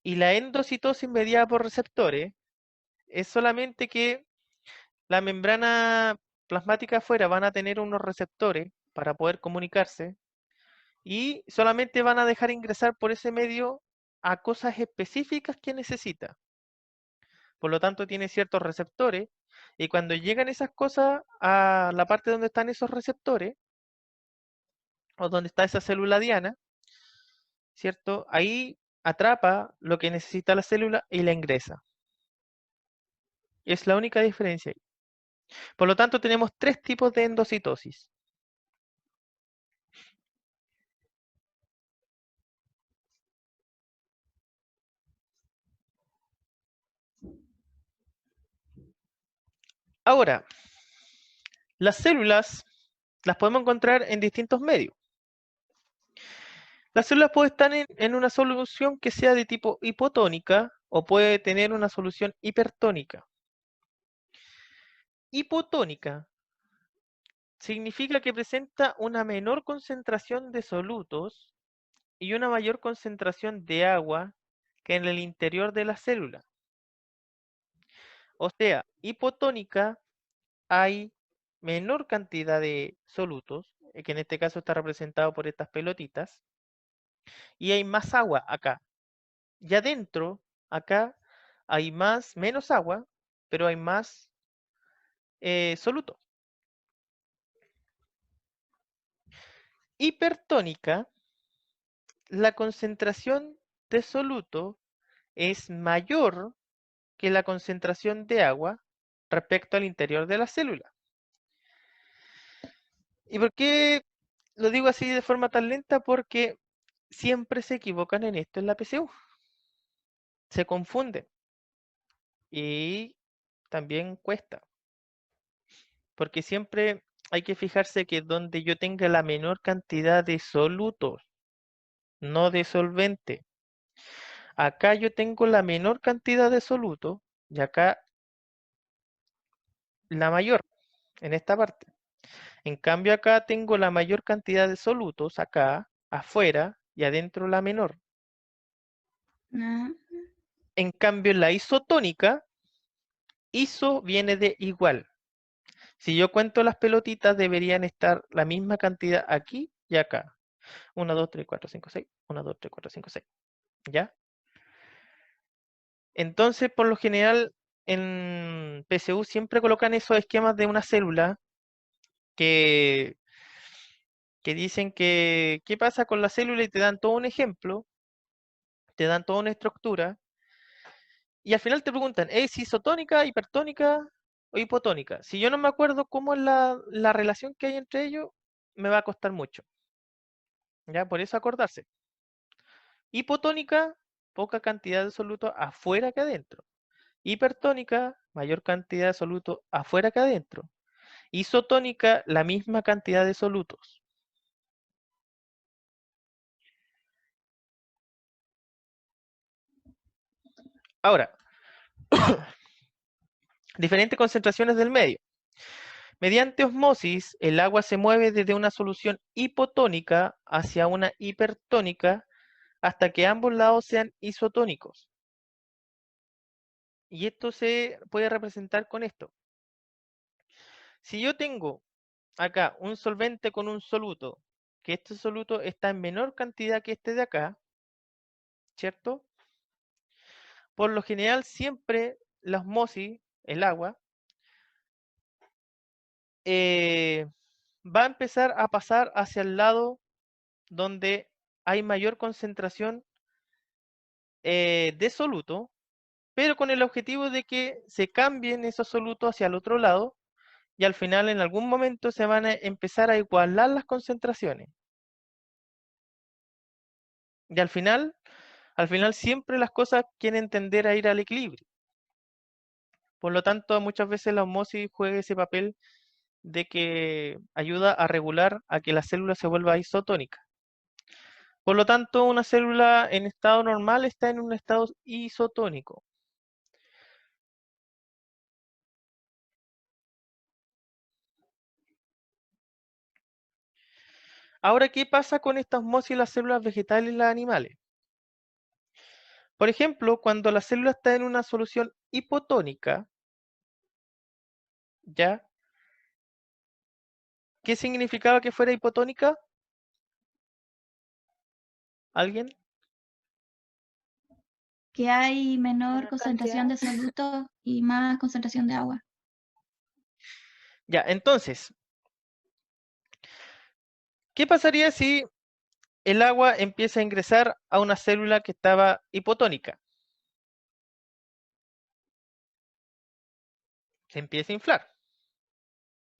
Y la endocitosis mediada por receptores es solamente que la membrana plasmática afuera van a tener unos receptores para poder comunicarse y solamente van a dejar ingresar por ese medio a cosas específicas que necesita. Por lo tanto, tiene ciertos receptores y cuando llegan esas cosas a la parte donde están esos receptores o donde está esa célula diana, ¿cierto? Ahí atrapa lo que necesita la célula y la ingresa. Es la única diferencia ahí. Por lo tanto, tenemos tres tipos de endocitosis. Ahora, las células las podemos encontrar en distintos medios. Las células pueden estar en una solución que sea de tipo hipotónica o puede tener una solución hipertónica. Hipotónica significa que presenta una menor concentración de solutos y una mayor concentración de agua que en el interior de la célula. O sea, hipotónica hay menor cantidad de solutos, que en este caso está representado por estas pelotitas, y hay más agua acá. Y adentro, acá, hay menos agua, pero hay más soluto. Hipertónica, la concentración de soluto es mayor que la concentración de agua respecto al interior de la célula. ¿Y por qué lo digo así de forma tan lenta? Porque siempre se equivocan en esto en la PSU. Se confunden. Y también cuesta. Porque siempre hay que fijarse que donde yo tenga la menor cantidad de solutos, no de solvente. Acá yo tengo la menor cantidad de solutos y acá la mayor, en esta parte. En cambio acá tengo la mayor cantidad de solutos, acá, afuera, y adentro la menor. ah, En cambio en la isotónica, iso viene de igual. Si yo cuento las pelotitas, deberían estar la misma cantidad aquí y acá. 1, 2, 3, 4, 5, 6. 1, 2, 3, 4, 5, 6. ¿Ya? Entonces, por lo general, en PSU siempre colocan esos esquemas de una célula que, que dicen que qué pasa con la célula y te dan todo un ejemplo, te dan toda una estructura, y al final te preguntan, ¿es isotónica, hipertónica o hipotónica? Si yo no me acuerdo cómo es la relación que hay entre ellos, me va a costar mucho. ¿Ya? Por eso acordarse. Hipotónica, poca cantidad de soluto afuera que adentro. Hipertónica, mayor cantidad de soluto afuera que adentro. Isotónica, la misma cantidad de solutos. Ahora, diferentes concentraciones del medio. Mediante osmosis, el agua se mueve desde una solución hipotónica hacia una hipertónica hasta que ambos lados sean isotónicos. Y esto se puede representar con esto. Si yo tengo acá un solvente con un soluto, que este soluto está en menor cantidad que este de acá, ¿cierto? Por lo general siempre la osmosis, el agua, va a empezar a pasar hacia el lado donde hay mayor concentración de soluto, pero con el objetivo de que se cambien esos solutos hacia el otro lado y al final en algún momento se van a empezar a igualar las concentraciones. Y al final siempre las cosas quieren tender a ir al equilibrio. Por lo tanto, muchas veces la osmosis juega ese papel de que ayuda a regular a que la célula se vuelva isotónica. Por lo tanto, una célula en estado normal está en un estado isotónico. Ahora, ¿qué pasa con esta osmosis en las células vegetales y las animales? Por ejemplo, cuando la célula está en una solución hipotónica, ¿ya? ¿Qué significaba que fuera hipotónica? ¿Alguien? Que hay menor Menor concentración de cantidad. solutos y más concentración de agua. Ya, entonces, ¿qué pasaría si el agua empieza a ingresar a una célula que estaba hipotónica? Se empieza a inflar,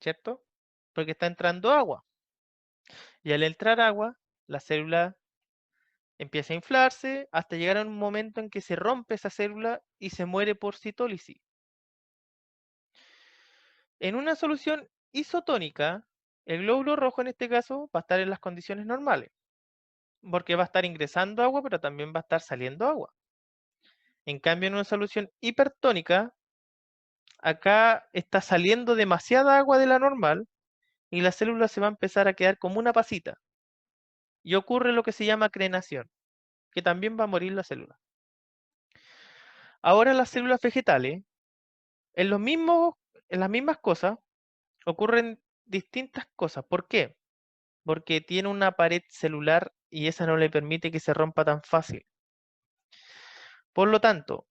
¿cierto? Porque está entrando agua. Y al entrar agua, la célula empieza a inflarse hasta llegar a un momento en que se rompe esa célula y se muere por citólisis. En una solución isotónica, el glóbulo rojo en este caso va a estar en las condiciones normales, porque va a estar ingresando agua, pero también va a estar saliendo agua. En cambio, en una solución hipertónica, acá está saliendo demasiada agua de la normal y la célula se va a empezar a quedar como una pasita. Y ocurre lo que se llama crenación, que también va a morir la célula. Ahora las células vegetales, en las mismas cosas, ocurren distintas cosas. ¿Por qué? Porque tiene una pared celular y esa no le permite que se rompa tan fácil. Por lo tanto,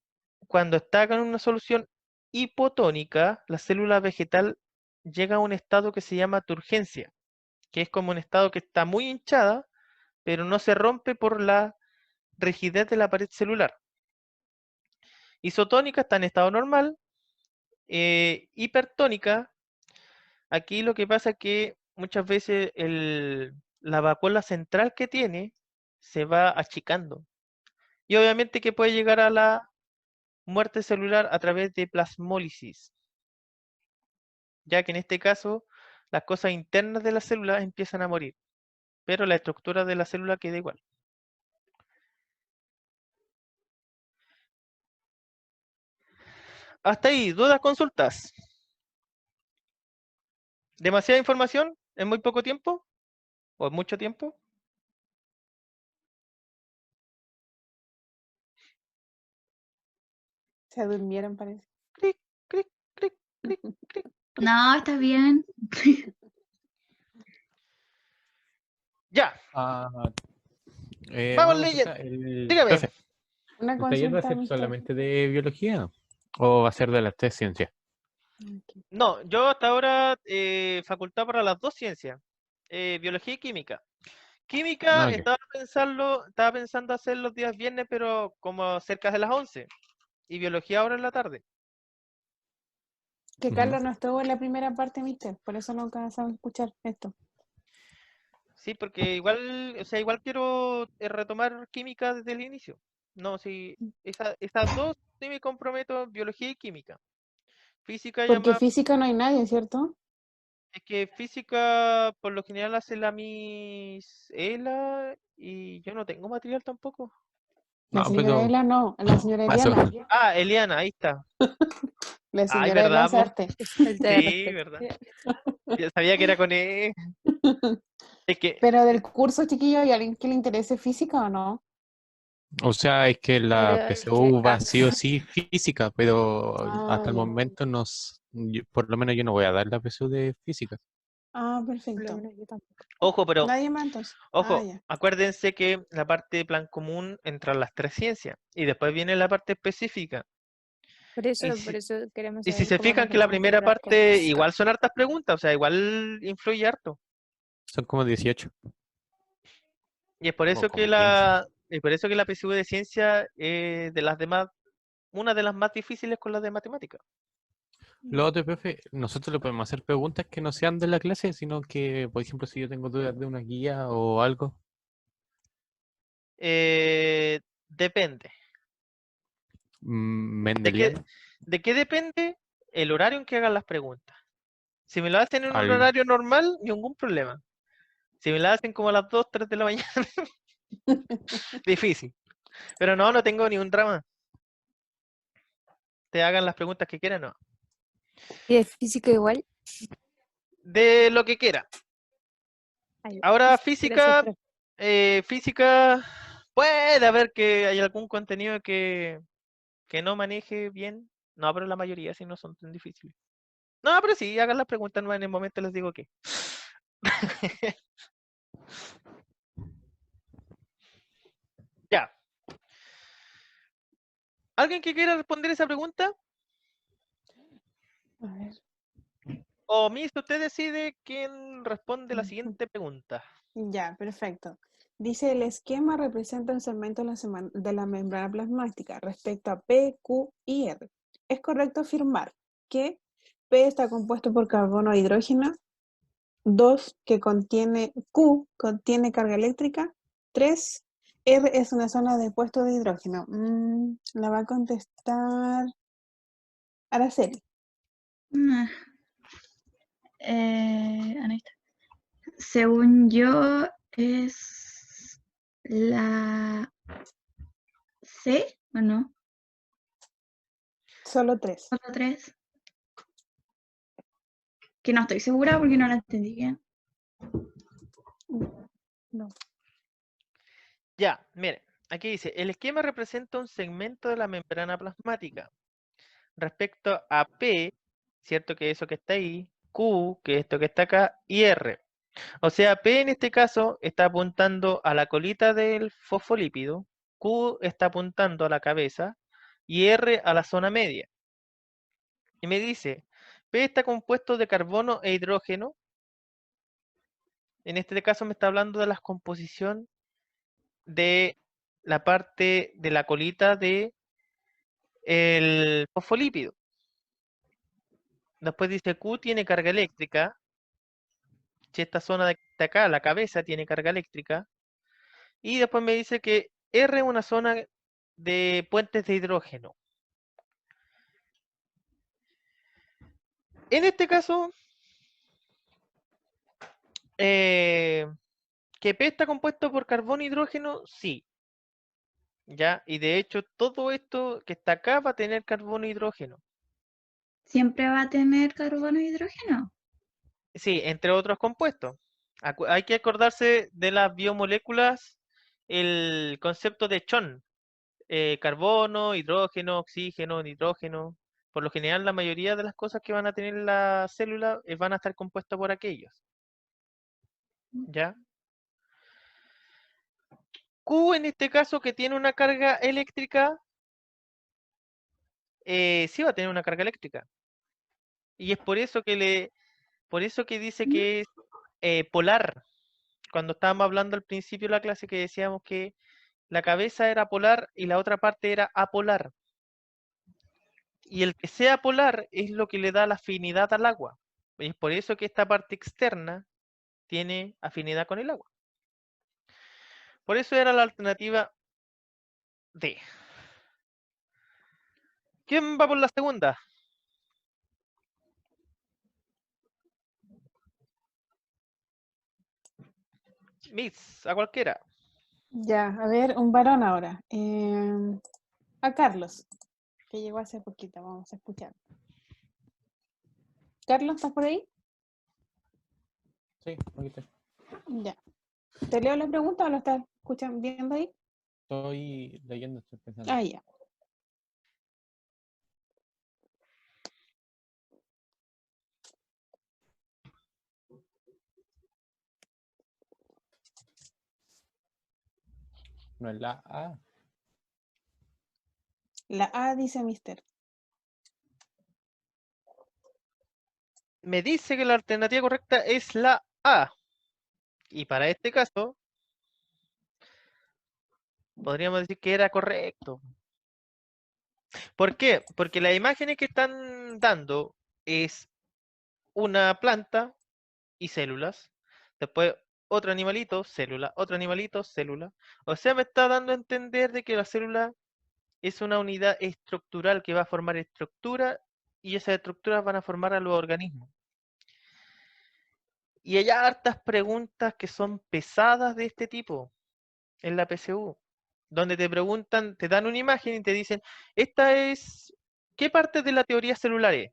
cuando está con una solución hipotónica, la célula vegetal llega a un estado que se llama turgencia, que es como un estado que está muy hinchada, pero no se rompe por la rigidez de la pared celular. Isotónica está en estado normal. Hipertónica, aquí lo que pasa es que muchas veces la vacuola central que tiene se va achicando. Y obviamente que puede llegar a la muerte celular a través de plasmólisis, ya que en este caso las cosas internas de la célula empiezan a morir, pero la estructura de la célula queda igual. Hasta ahí, dudas, consultas. ¿Demasiada información en muy poco tiempo? ¿O en mucho tiempo? Se durmieron, parece. Cric, cric, cric, cric, cric. No, está bien. Ya, Ah, vamos una leyendo. consulta. Dígame. Profe, Una ¿el taller va a consulta, ser mister. solamente de biología o va a ser de las tres ciencias? Ok. No, yo hasta ahora facultad para las dos ciencias, biología y química. Química Ah, ok. estaba pensando hacer los días viernes, pero como cerca de las 11. Y biología ahora en la tarde. Que Ujú. Carlos no estuvo en la primera parte, mister, por eso no alcanzamos a escuchar esto. Sí, porque igual, o sea, igual quiero retomar química desde el inicio. No, sí, esas dos y me comprometo en biología y química. Física Porque llama, física no hay nadie, ¿cierto? es que física por lo general hace la Miss Ela y yo no tengo material tampoco. La No, señora pero Ela no, la señora pasó. Eliana. Ah, Eliana, ahí está. La Ay, señora ¿verdad, po? Lazarte. Falta de Sí, respeto. ¿verdad? Ya sabía que era con E. Es que, Pero del curso, chiquillo, ¿hay alguien que le interese física o no? O sea, es que la Pero si PSU va acaso. sí o sí física, pero Ah, hasta el ya. momento por lo menos yo no voy a dar la PSU de física. Ah, Por lo perfecto. menos yo tampoco. ojo, pero, Nadie más entonces. Ah, ojo, ya. acuérdense que la parte de plan común entran las 3 ciencias y después viene la parte específica. Y Por si, eso queremos y si saber se cómo fijan nos que la vamos a primera encontrar con parte física. igual son hartas preguntas, o sea, igual influye harto. Son como 18 Y es por o eso que como 15. la PSU de ciencia es de las demás, una de las más difíciles con las de matemáticas. Luego, profe, nosotros le podemos hacer preguntas que no sean de la clase, sino que, por ejemplo, si yo tengo dudas de una guía o algo, Depende. ¿De qué, Mendeliana, de qué depende el horario en que hagan las preguntas? Si me lo hacen en un al, horario normal, ningún problema. Si me la hacen como a las 2, 3 de la mañana, difícil. Pero no, no tengo ni un drama. Te hagan las preguntas que quieran, no. Y de física igual. De lo que quiera. Ay, Ahora, gracias, física, profe. física, puede haber que hay algún contenido que no maneje bien. No, pero la mayoría sí no son tan difíciles. No, pero sí, hagan las preguntas, no, en el momento les digo que. Ya. ¿Alguien que quiera responder esa pregunta? A ver. O Miss, usted decide quién responde la siguiente pregunta. Ya, perfecto. Dice, el esquema representa un segmento de la membrana plasmática respecto a P, Q y R. ¿Es correcto afirmar que P está compuesto por carbono e hidrógeno? 2, que Q contiene carga eléctrica. 3, R es una zona de puesto de hidrógeno. La va a contestar Araceli. Ah, Anita. Según yo, es la C, ¿o no? Solo 3. Solo 3. Que no estoy segura porque no la entendí bien. No. Ya, miren, aquí dice, el esquema representa un segmento de la membrana plasmática. Respecto a P, ¿cierto? Que eso que está ahí, Q, que esto que está acá, y R. O sea, P en este caso está apuntando a la colita del fosfolípido, Q está apuntando a la cabeza y R a la zona media. Y me dice, P está compuesto de carbono e hidrógeno. En este caso me está hablando de la composición de la parte de la colita de el fosfolípido. Después dice Q tiene carga eléctrica. Si esta zona de acá, la cabeza, tiene carga eléctrica. Y después me dice que R es una zona de puentes de hidrógeno. En este caso, que P está compuesto por carbono e hidrógeno, sí. ¿Ya? Y de hecho, todo esto que está acá va a tener carbono e hidrógeno. Siempre va a tener carbono e hidrógeno. Sí, entre otros compuestos. Hay que acordarse de las biomoléculas, el concepto de Chon. Carbono, hidrógeno, oxígeno, nitrógeno. Por lo general, la mayoría de las cosas que van a tener la célula van a estar compuestas por aquellos. ¿Ya? Q en este caso que tiene una carga eléctrica, sí va a tener una carga eléctrica. Y es por eso que dice que es polar. Cuando estábamos hablando al principio de la clase que decíamos que la cabeza era polar y la otra parte era apolar. Y el que sea polar es lo que le da la afinidad al agua. Y es por eso que esta parte externa tiene afinidad con el agua. Por eso era la alternativa D. ¿Quién va por la segunda? Miss, a cualquiera. Ya, a ver, un varón ahora. A Carlos, que llegó hace poquito, vamos a escuchar. Carlos, ¿estás por ahí? Sí, aquí estoy. Ya. ¿Te leo la pregunta o lo estás escuchando, viendo ahí? Estoy leyendo, estoy pensando. Ah, ya. No es la A. La A dice Mister. Me dice que la alternativa correcta es la A. Y para este caso, podríamos decir que era correcto. ¿Por qué? Porque las imágenes que están dando es una planta y células. Después otro animalito, célula, otro animalito, célula. O sea, me está dando a entender de que la célula es una unidad estructural que va a formar estructura y esas estructuras van a formar a los organismos. Y hay hartas preguntas que son pesadas de este tipo en la PSU, donde te preguntan, te dan una imagen y te dicen, esta es, ¿qué parte de la teoría celular es?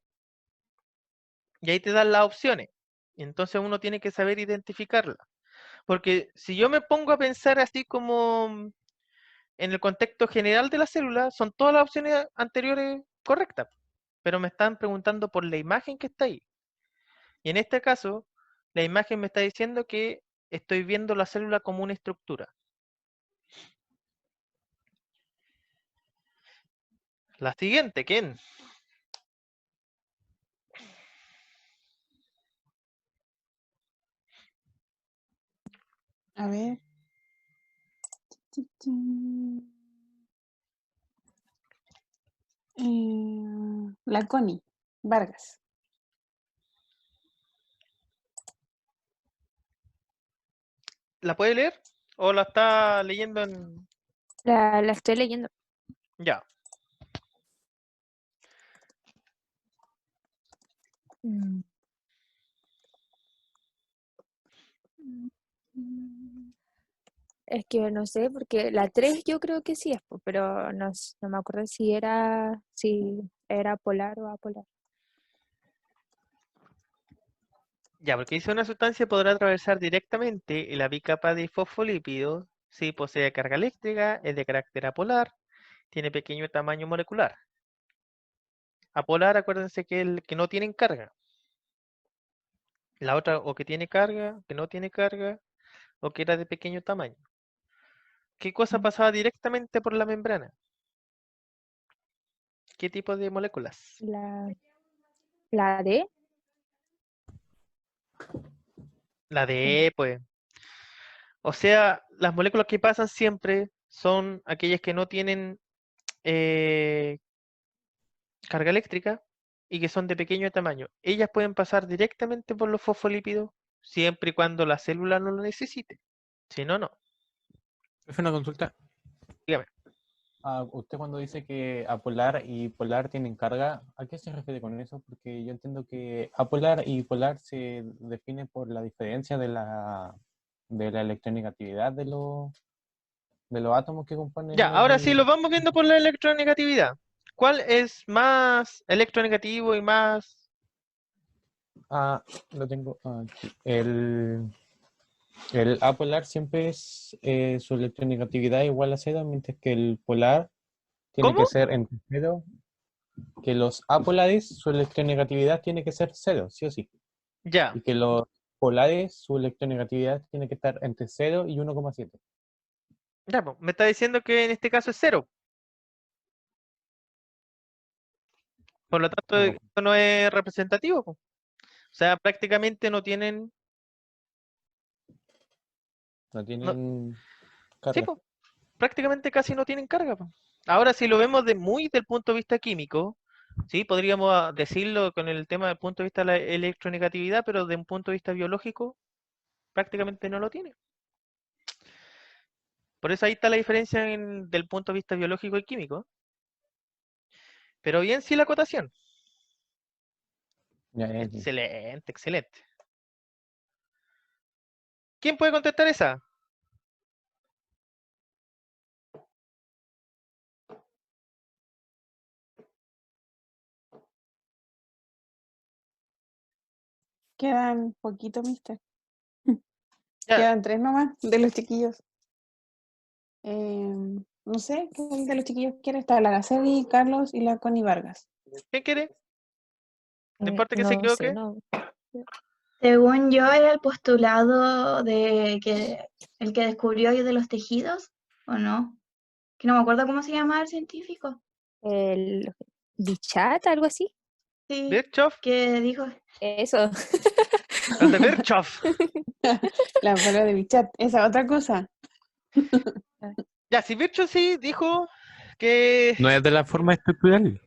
Y ahí te dan las opciones. Y entonces uno tiene que saber identificarla. Porque si yo me pongo a pensar así como en el contexto general de la célula, son todas las opciones anteriores correctas. Pero me están preguntando por la imagen que está ahí. Y en este caso, la imagen me está diciendo que estoy viendo la célula como una estructura. La siguiente, ¿quién? A ver. La Connie Vargas. ¿La puede leer? ¿O la está leyendo en...? La estoy leyendo. Ya. Mm. Mm. Es que no sé, porque la 3 yo creo que sí es, po, pero no, no me acuerdo si era polar o apolar. Ya, porque dice una sustancia podrá atravesar directamente la bicapa de fosfolípidos si posee carga eléctrica, es de carácter apolar, tiene pequeño tamaño molecular. Apolar, acuérdense que el que no tienen carga. La otra o que tiene carga, que no tiene carga, o que era de pequeño tamaño. ¿Qué cosa pasaba directamente por la membrana? ¿Qué tipo de moléculas? La D, La de E, pues. O sea, las moléculas que pasan siempre son aquellas que no tienen eh, carga eléctrica y que son de pequeño tamaño. Ellas pueden pasar directamente por los fosfolípidos siempre y cuando la célula no lo necesite. Si no, no. Es una consulta. Dígame. Usted cuando dice que apolar y polar tienen carga, ¿a qué se refiere con eso? Porque yo entiendo que apolar y polar se define por la diferencia de la electronegatividad de los átomos que componen Ya, ahora sí el... lo vamos viendo por la electronegatividad. ¿Cuál es más electronegativo y más... Lo tengo aquí. El apolar siempre es su electronegatividad igual a cero, mientras que el polar tiene que ¿Cómo? ser entre cero, que los apolares su electronegatividad tiene que ser cero, sí o sí. Ya, Y que los polares su electronegatividad tiene que estar entre 0 y 1,7. ya, pues, me está diciendo que en este caso es cero. Por lo tanto, No, esto no es representativo, po. O sea, prácticamente no tienen... no no- tienen sí, carga. po, prácticamente casi no tienen carga, po. Ahora, si lo vemos de muy del punto de vista químico, sí, podríamos decirlo con el tema del punto de vista de la electronegatividad, pero de un punto de vista biológico, prácticamente no lo tiene. Por eso ahí está la diferencia del punto de vista biológico y químico. Pero bien sí la acotación. Ya, Excelente, excelente. ¿Quién puede contestar esa? Quedan poquito, mister. Ya, Quedan 3 nomás de los chiquillos. No sé, ¿cuál de los chiquillos quiere? Está la Araceli, Carlos y la Connie Vargas. ¿quién quiere? No importa que se No sé, equivoque. no. Según yo, era el postulado de que el que descubrió de los tejidos, ¿o no? Que no me acuerdo cómo se llama el científico. El Bichat, algo así. Sí, Virchow, que dijo, Eso. el de Virchow. La prueba de Bichat. Esa otra cosa. Ya, si Virchow sí dijo que. no es de la forma estructural.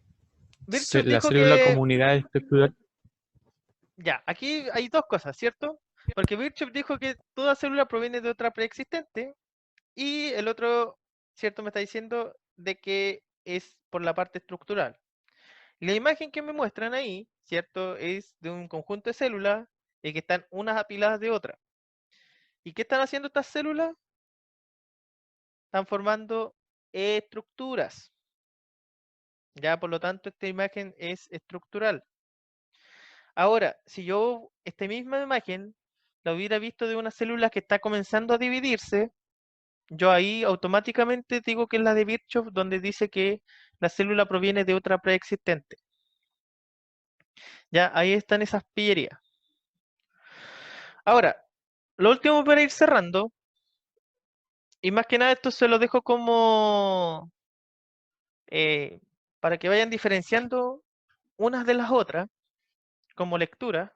Virchow La dijo célula que. como unidad estructural. Ya, aquí hay dos cosas, ¿cierto? Porque Virchow dijo que toda célula proviene de otra preexistente. Y el otro, ¿cierto? Me está diciendo de que es por la parte estructural. La imagen que me muestran ahí, ¿cierto? Es de un conjunto de células y que están unas apiladas de otras. ¿Y qué están haciendo estas células? Están formando estructuras. Ya, por lo tanto, esta imagen es estructural. Ahora, si yo esta misma imagen la hubiera visto de una célula que está comenzando a dividirse, yo ahí automáticamente digo que es la de Virchow, donde dice que la célula proviene de otra preexistente. Ya, ahí están esas pillerías. Ahora, lo último para ir cerrando, y más que nada esto se lo dejo como eh, para que vayan diferenciando unas de las otras, como lectura,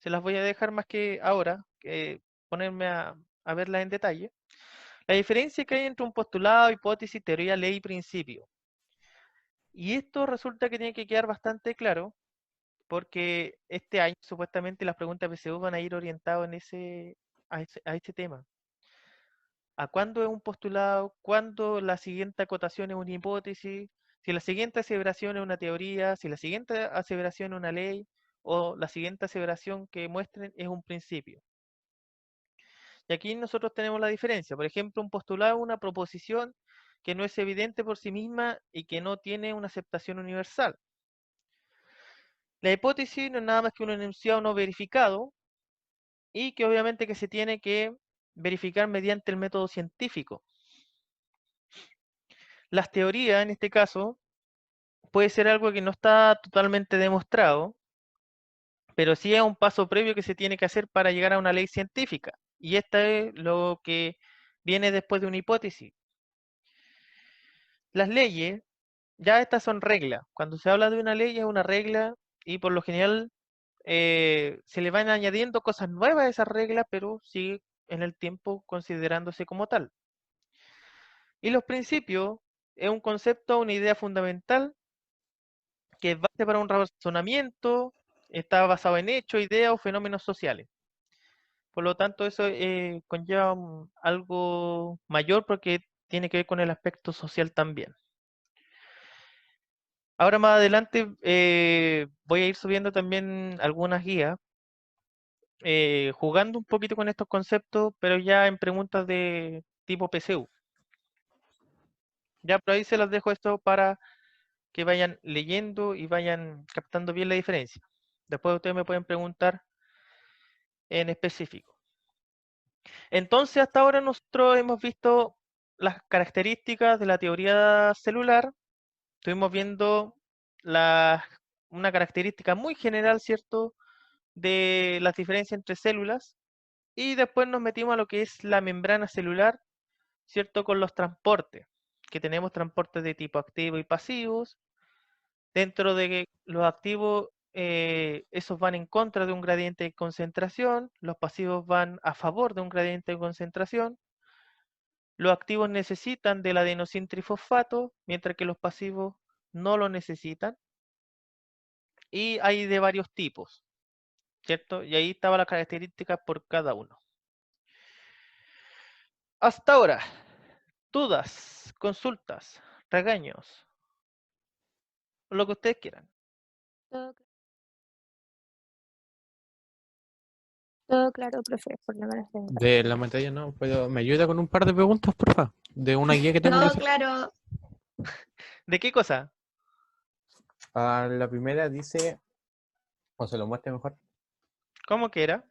se las voy a dejar más que ahora, que ponerme a verlas en detalle. La diferencia que hay entre un postulado, hipótesis, teoría, ley y principio. Y esto resulta que tiene que quedar bastante claro, porque este año supuestamente las preguntas PSU van a ir orientadas en a este tema. ¿A cuándo es un postulado? ¿Cuándo la siguiente acotación es una hipótesis? Si la siguiente aseveración es una teoría, si la siguiente aseveración es una ley, o la siguiente aseveración que muestren es un principio. Y aquí nosotros tenemos la diferencia. Por ejemplo, un postulado es una proposición que no es evidente por sí misma y que no tiene una aceptación universal. La hipótesis no es nada más que un enunciado no verificado y que obviamente que se tiene que verificar mediante el método científico. Las teorías, en este caso, puede ser algo que no está totalmente demostrado, pero sí es un paso previo que se tiene que hacer para llegar a una ley científica. Y esta es lo que viene después de una hipótesis. Las leyes, ya estas son reglas. Cuando se habla de una ley es una regla y por lo general se le van añadiendo cosas nuevas a esas reglas, pero sigue en el tiempo considerándose como tal. Y los principios es un concepto, una idea fundamental que es base para un razonamiento, está basado en hechos, ideas o fenómenos sociales. Por lo tanto, eso conlleva algo mayor porque tiene que ver con el aspecto social también. Ahora más adelante voy a ir subiendo también algunas guías, jugando un poquito con estos conceptos, pero ya en preguntas de tipo PSU. Ya por ahí se las dejo esto para que vayan leyendo y vayan captando bien la diferencia. Después ustedes me pueden preguntar en específico. Entonces, hasta ahora nosotros hemos visto las características de la teoría celular. Estuvimos viendo una característica muy general, ¿cierto?, de las diferencias entre células. Y después nos metimos a lo que es la membrana celular, ¿cierto?, con los transportes, que tenemos transportes de tipo activo y pasivos. Dentro de los activos, esos van en contra de un gradiente de concentración, los pasivos van a favor de un gradiente de concentración. Los activos necesitan del adenosín trifosfato, mientras que los pasivos no lo necesitan. Y hay de varios tipos, ¿cierto? Y ahí estaban las características por cada uno. Hasta ahora, dudas, consultas, regaños. lo que ustedes quieran. Todo claro, profe, por lo menos de mi parte. De la materia no, pero ¿me ayuda con un par de preguntas, porfa? De una guía que tengo que Todo hacer. claro. ¿De qué cosa? La primera dice, o se lo muestre mejor. ¿Cómo que era?